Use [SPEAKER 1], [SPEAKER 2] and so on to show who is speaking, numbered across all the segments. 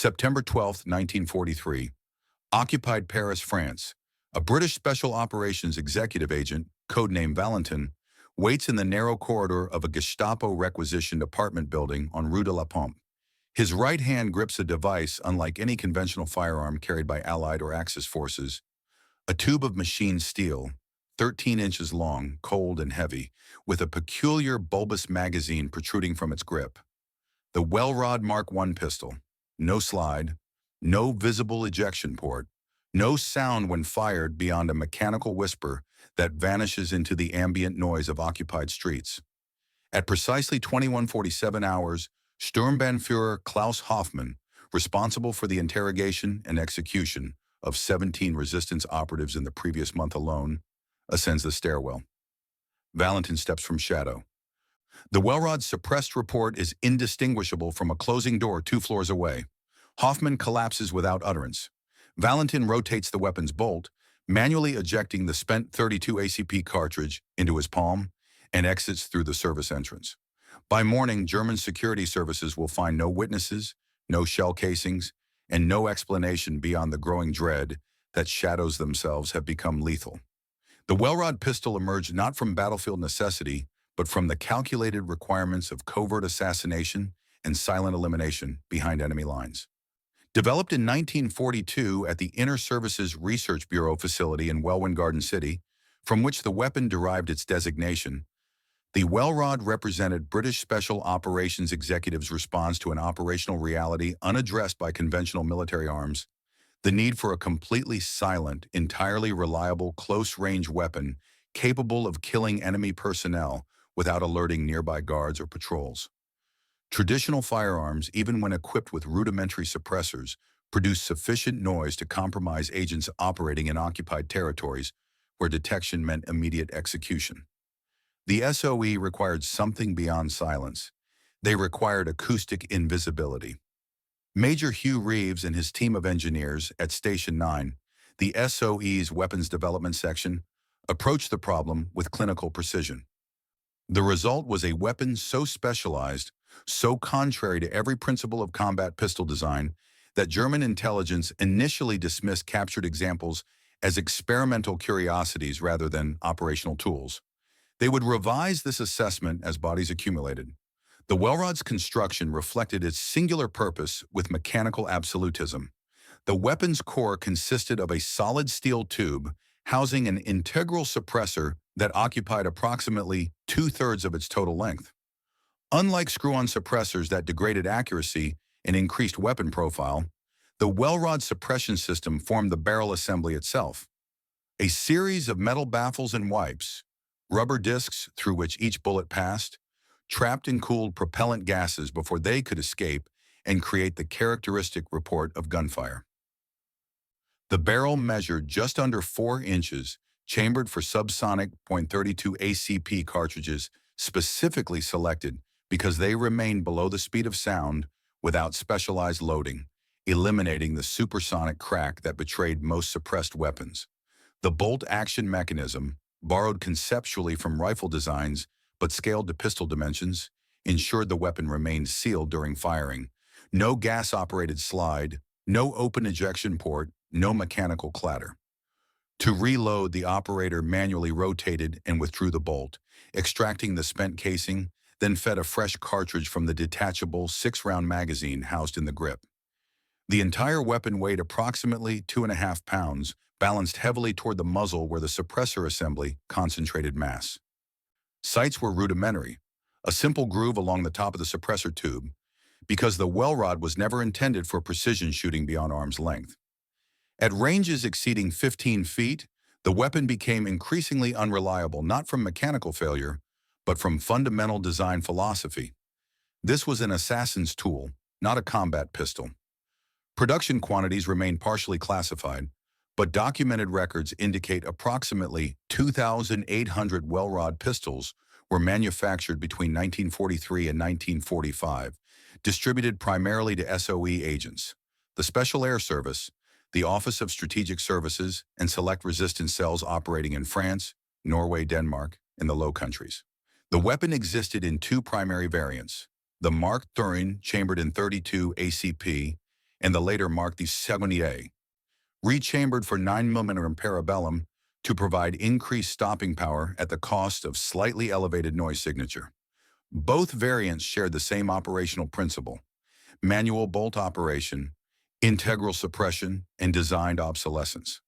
[SPEAKER 1] September 12, 1943. Occupied Paris, France. A British Special Operations executive agent, codenamed Valentin, waits in the narrow corridor of a Gestapo requisitioned apartment building on Rue de la Pompe. His right hand grips a device unlike any conventional firearm carried by Allied or Axis forces, a tube of machined steel, 13 inches long, cold and heavy, with a peculiar bulbous magazine protruding from its grip. The Welrod Mark I pistol. No slide, no visible ejection port, no sound when fired beyond a mechanical whisper that vanishes into the ambient noise of occupied streets. At precisely 21:47 hours, Sturmbannführer Klaus Hoffmann, responsible for the interrogation and execution of 17 resistance operatives in the previous month alone, ascends the stairwell. Valentin steps from shadow. The Welrod's suppressed report is indistinguishable from a closing door 2 floors away. Hoffmann collapses without utterance. Valentin rotates the weapon's bolt, manually ejecting the spent .32 ACP cartridge into his palm, and exits through the service entrance. By morning, German security services will find no witnesses, no shell casings, and no explanation beyond the growing dread that shadows themselves have become lethal. The Welrod pistol emerged not from battlefield necessity, but from the calculated requirements of covert assassination and silent elimination behind enemy lines. Developed in 1942 at the Inner Services Research Bureau facility in Welwyn Garden City, from which the weapon derived its designation, the Welrod represented British Special Operations executives' response to an operational reality unaddressed by conventional military arms: the need for a completely silent, entirely reliable, close-range weapon capable of killing enemy personnel without alerting nearby guards or patrols. Traditional firearms, even when equipped with rudimentary suppressors, produce sufficient noise to compromise agents operating in occupied territories where detection meant immediate execution. The SOE required something beyond silence. They required acoustic invisibility. Major Hugh Reeves and his team of engineers at Station 9, the SOE's weapons development section, approached the problem with clinical precision. The result was a weapon so specialized, so contrary to every principle of combat pistol design, that German intelligence initially dismissed captured examples as experimental curiosities rather than operational tools. They would revise this assessment as bodies accumulated. The Welrod's construction reflected its singular purpose with mechanical absolutism. The weapon's core consisted of a solid steel tube housing an integral suppressor that occupied approximately 2/3 of its total length. Unlike screw-on suppressors that degraded accuracy and increased weapon profile, the Welrod suppression system formed the barrel assembly itself. A series of metal baffles and wipes, rubber discs through which each bullet passed, trapped and cooled propellant gases before they could escape and create the characteristic report of gunfire. The barrel measured just under 4 inches, chambered for subsonic .32 ACP cartridges specifically selected because they remained below the speed of sound without specialized loading, eliminating the supersonic crack that betrayed most suppressed weapons. The bolt-action mechanism, borrowed conceptually from rifle designs but scaled to pistol dimensions, ensured the weapon remained sealed during firing. No gas-operated slide, no open ejection port, no mechanical clatter. To reload, the operator manually rotated and withdrew the bolt, extracting the spent casing, then fed a fresh cartridge from the detachable 6-round magazine housed in the grip. The entire weapon weighed approximately 2.5 pounds, balanced heavily toward the muzzle where the suppressor assembly concentrated mass. Sights were rudimentary, a simple groove along the top of the suppressor tube, because the Welrod was never intended for precision shooting beyond arm's length. At ranges exceeding 15 feet, the weapon became increasingly unreliable not from mechanical failure, but from fundamental design philosophy. This was an assassin's tool, not a combat pistol. Production quantities remain partially classified, but documented records indicate approximately 2,800 Welrod pistols were manufactured between 1943 and 1945, distributed primarily to SOE agents, the Special Air Service, the Office of Strategic Services, and select resistance cells operating in France, Norway, Denmark, and the Low Countries. The weapon existed in 2 primary variants: the Mark III, chambered in .32 ACP, and the later marked the Secondier, rechambered for 9mm parabellum to provide increased stopping power at the cost of slightly elevated noise signature. Both variants shared the same operational principle: manual bolt operation, integral suppression, and designed obsolescence.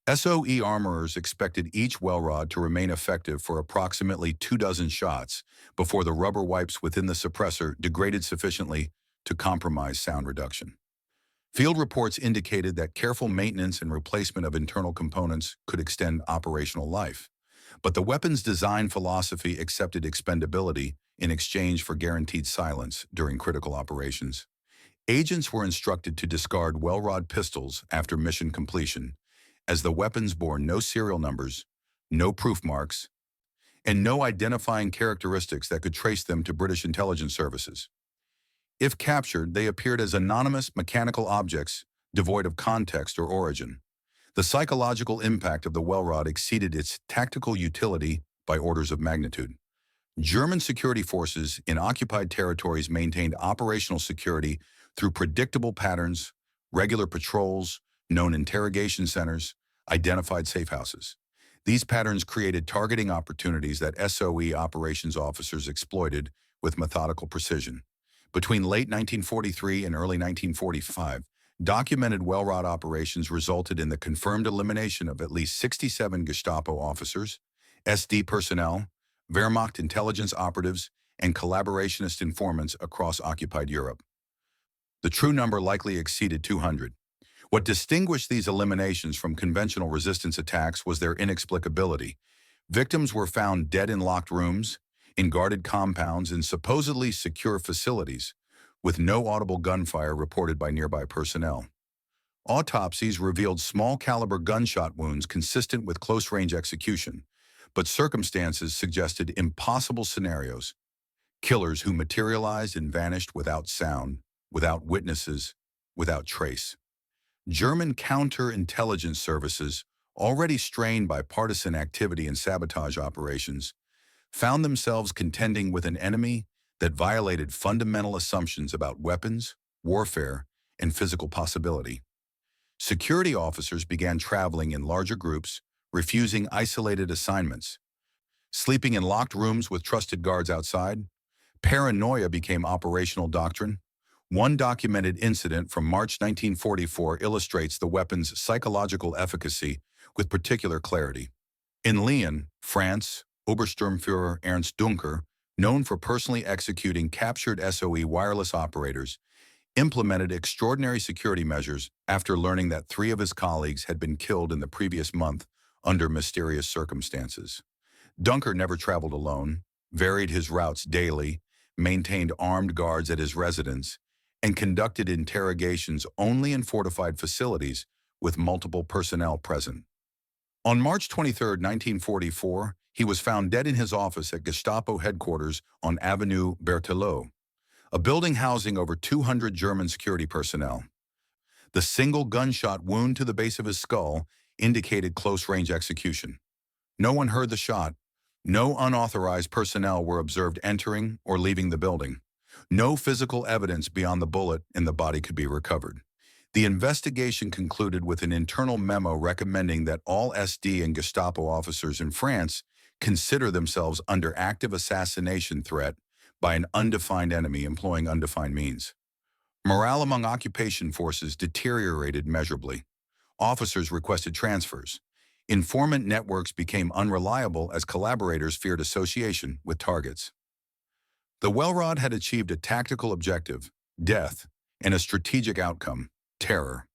[SPEAKER 1] SOE armorers expected each Welrod to remain effective for approximately 24 shots before the rubber wipes within the suppressor degraded sufficiently to compromise sound reduction. Field reports indicated that careful maintenance and replacement of internal components could extend operational life, but the weapon's design philosophy accepted expendability in exchange for guaranteed silence during critical operations. Agents were instructed to discard Welrod pistols after mission completion, as the weapons bore no serial numbers, no proof marks, and no identifying characteristics that could trace them to British intelligence services. If captured, they appeared as anonymous mechanical objects devoid of context or origin. The psychological impact of the Welrod exceeded its tactical utility by orders of magnitude. German security forces in occupied territories maintained operational security through predictable patterns, regular patrols, known interrogation centers, identified safe houses. These patterns created targeting opportunities that SOE operations officers exploited with methodical precision. Between late 1943 and early 1945, documented Welrod operations resulted in the confirmed elimination of at least 67 Gestapo officers, SD personnel, Wehrmacht intelligence operatives, and collaborationist informants across occupied Europe. The true number likely exceeded 200. What distinguished these eliminations from conventional resistance attacks was their inexplicability. Victims were found dead in locked rooms, in guarded compounds, and supposedly secure facilities, with no audible gunfire reported by nearby personnel. Autopsies revealed small-caliber gunshot wounds consistent with close-range execution, but circumstances suggested impossible scenarios: killers who materialized and vanished without sound, without witnesses, without trace. German counterintelligence services, already strained by partisan activity and sabotage operations, found themselves contending with an enemy that violated fundamental assumptions about weapons, warfare, and physical possibility. Security officers began traveling in larger groups, refusing isolated assignments, sleeping in locked rooms with trusted guards outside. Paranoia became operational doctrine. One documented incident from March 1944 illustrates the weapon's psychological efficacy with particular clarity. In Lyon, France, Obersturmführer Ernst Dunker, known for personally executing captured SOE wireless operators, implemented extraordinary security measures after learning that 3 of his colleagues had been killed in the previous month under mysterious circumstances. Dunker never traveled alone, varied his routes daily, maintained armed guards at his residence, and conducted interrogations only in fortified facilities with multiple personnel present. On March 23, 1944, he was found dead in his office at Gestapo headquarters on Avenue Berthelot, a building housing over 200 German security personnel. The single gunshot wound to the base of his skull indicated close-range execution. No one heard the shot. No unauthorized personnel were observed entering or leaving the building. No physical evidence beyond the bullet in the body could be recovered. The investigation concluded with an internal memo recommending that all SD and Gestapo officers in France consider themselves under active assassination threat by an undefined enemy employing undefined means. Morale among occupation forces deteriorated measurably. Officers requested transfers. Informant networks became unreliable as collaborators feared association with targets. The Welrod had achieved a tactical objective, death, and a strategic outcome, terror.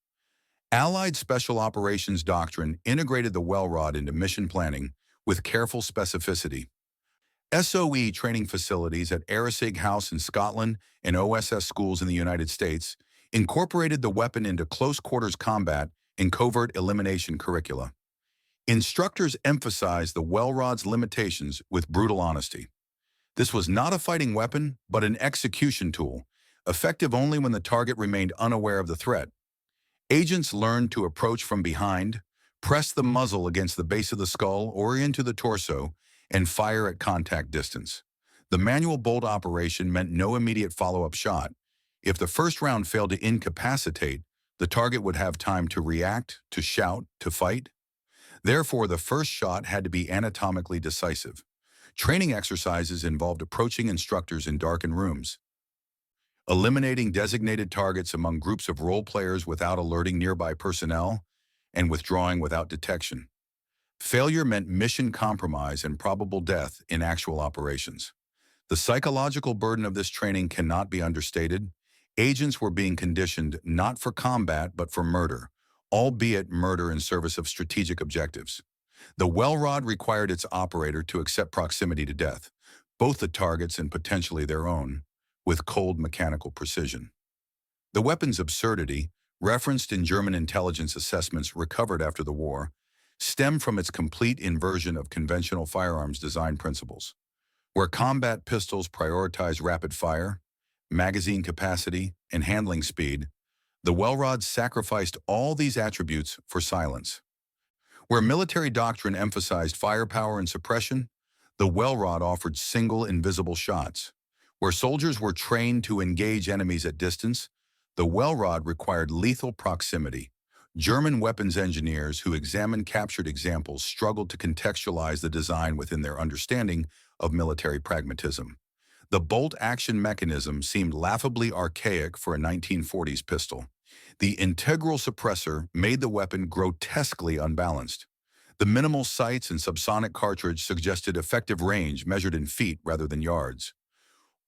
[SPEAKER 1] Allied Special Operations Doctrine integrated the Welrod into mission planning with careful specificity. SOE training facilities at Erasig House in Scotland and OSS schools in the United States incorporated the weapon into close-quarters combat and covert elimination curricula. Instructors emphasized the Welrod's limitations with brutal honesty. This was not a fighting weapon, but an execution tool, effective only when the target remained unaware of the threat. Agents learned to approach from behind, press the muzzle against the base of the skull or into the torso, and fire at contact distance. The manual bolt operation meant no immediate follow-up shot. If the first round failed to incapacitate, The target would have time to react, to shout, to fight. Therefore, the first shot had to be anatomically decisive. Training exercises involved approaching instructors in darkened rooms, eliminating designated targets among groups of role players without alerting nearby personnel, and withdrawing without detection. Failure meant mission compromise and probable death in actual operations. The psychological burden of this training cannot be understated. Agents were being conditioned not for combat but for murder, albeit murder in service of strategic objectives. The Welrod required its operator to accept proximity to death, both the target's and potentially their own, with cold mechanical precision. The weapon's absurdity, referenced in German intelligence assessments recovered after the war, stemmed from its complete inversion of conventional firearms design principles. Where combat pistols prioritize rapid fire, magazine capacity, and handling speed, the Welrod sacrificed all these attributes for silence. Where military doctrine emphasized firepower and suppression, the Welrod offered single, invisible shots. Where soldiers were trained to engage enemies at distance, the Welrod required lethal proximity. German weapons engineers who examined captured examples struggled to contextualize the design within their understanding of military pragmatism. The bolt-action mechanism seemed laughably archaic for a 1940s pistol. The integral suppressor made the weapon grotesquely unbalanced. The minimal sights and subsonic cartridge suggested effective range measured in feet rather than yards.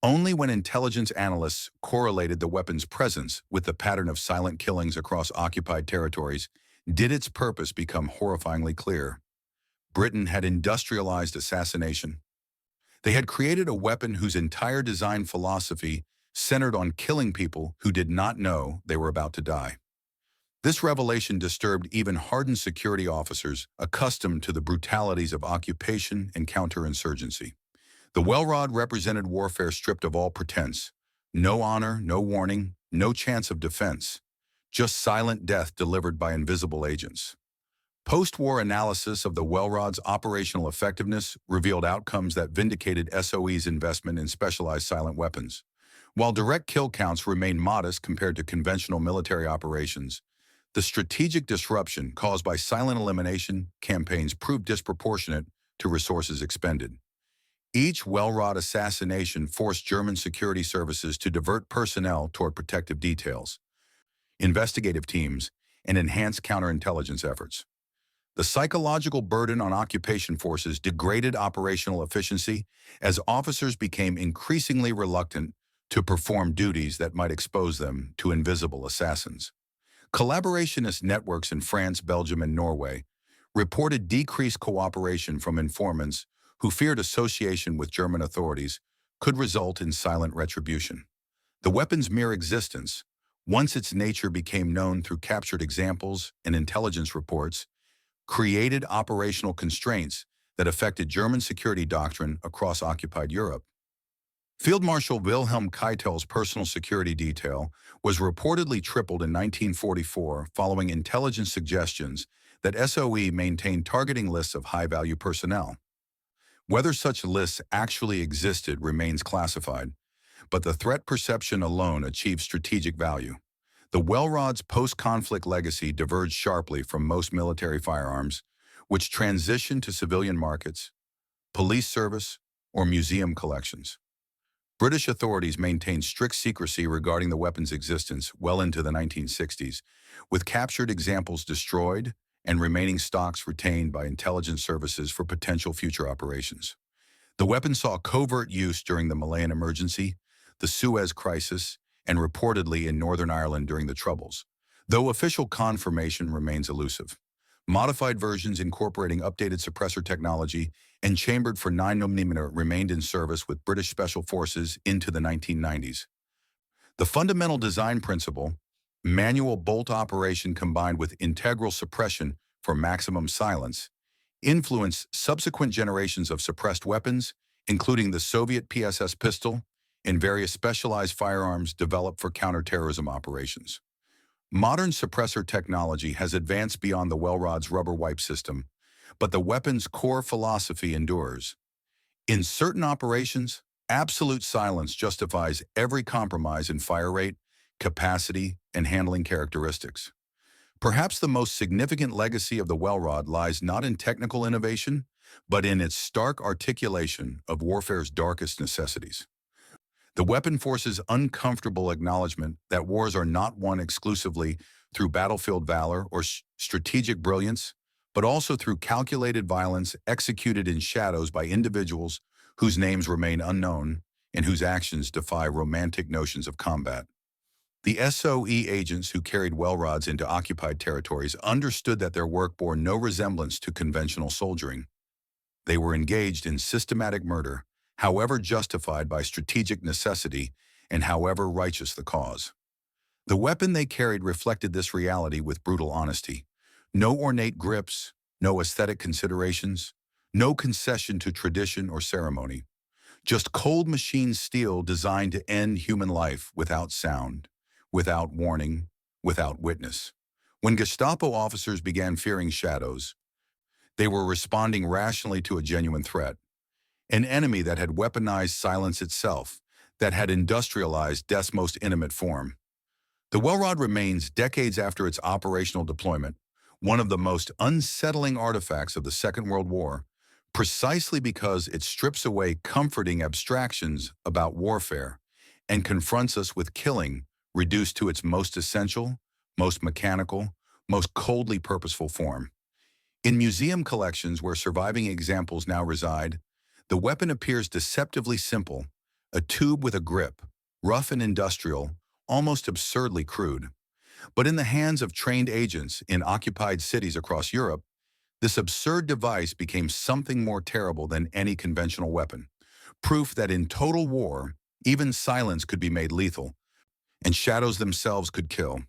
[SPEAKER 1] Only when intelligence analysts correlated the weapon's presence with the pattern of silent killings across occupied territories did its purpose become horrifyingly clear. Britain had industrialized assassination. They had created a weapon whose entire design philosophy centered on killing people who did not know they were about to die. This revelation disturbed even hardened security officers accustomed to the brutalities of occupation and counterinsurgency. The Welrod represented warfare stripped of all pretense. No honor, no warning, no chance of defense. Just silent death delivered by invisible agents. Post-war analysis of the Welrod's operational effectiveness revealed outcomes that vindicated SOE's investment in specialized silent weapons. While direct kill counts remained modest compared to conventional military operations, the strategic disruption caused by silent elimination campaigns proved disproportionate to resources expended. Each Welrod assassination forced German security services to divert personnel toward protective details, investigative teams, and enhanced counterintelligence efforts. The psychological burden on occupation forces degraded operational efficiency as officers became increasingly reluctant to perform duties that might expose them to invisible assassins. Collaborationist networks in France, Belgium, and Norway reported decreased cooperation from informants who feared association with German authorities could result in silent retribution. The weapon's mere existence, once its nature became known through captured examples and intelligence reports, created operational constraints that affected German security doctrine across occupied Europe. Field Marshal Wilhelm Keitel's personal security detail was reportedly tripled in 1944 following intelligence suggestions that SOE maintained targeting lists of high-value personnel. Whether such lists actually existed remains classified, but the threat perception alone achieved strategic value. The Welrod's post-conflict legacy diverged sharply from most military firearms, which transitioned to civilian markets, police service, or museum collections. British authorities maintained strict secrecy regarding the weapon's existence well into the 1960s, with captured examples destroyed and remaining stocks retained by intelligence services for potential future operations. The weapon saw covert use during the Malayan Emergency, the Suez Crisis, and reportedly in Northern Ireland during the Troubles, though official confirmation remains elusive. Modified versions incorporating updated suppressor technology and chambered for 9mm remained in service with British Special Forces into the 1990s. The fundamental design principle, manual bolt operation combined with integral suppression for maximum silence, influenced subsequent generations of suppressed weapons, including the Soviet PSS pistol and various specialized firearms developed for counterterrorism operations. Modern suppressor technology has advanced beyond the Welrod's rubber wipe system, but the weapon's core philosophy endures. In certain operations, absolute silence justifies every compromise in fire rate, capacity, and handling characteristics. Perhaps the most significant legacy of the Welrod lies not in technical innovation, but in its stark articulation of warfare's darkest necessities. The weapon force's uncomfortable acknowledgement that wars are not won exclusively through battlefield valor or strategic brilliance, but also through calculated violence executed in shadows by individuals whose names remain unknown and whose actions defy romantic notions of combat. The SOE agents who carried Welrods into occupied territories understood that their work bore no resemblance to conventional soldiering. They were engaged in systematic murder, however justified by strategic necessity and however righteous the cause. The weapon they carried reflected this reality with brutal honesty. No ornate grips, no aesthetic considerations, no concession to tradition or ceremony. Just cold machine steel designed to end human life without sound, without warning, without witness. When Gestapo officers began fearing shadows, they were responding rationally to a genuine threat, an enemy that had weaponized silence itself, that had industrialized death's most intimate form. The Welrod remains, decades after its operational deployment, one of the most unsettling artifacts of the Second World War, precisely because it strips away comforting abstractions about warfare and confronts us with killing reduced to its most essential, most mechanical, most coldly purposeful form. In museum collections where surviving examples now reside, the weapon appears deceptively simple, a tube with a grip, rough and industrial, almost absurdly crude. But in the hands of trained agents in occupied cities across Europe, this absurd device became something more terrible than any conventional weapon, proof that in total war, even silence could be made lethal, and shadows themselves could kill.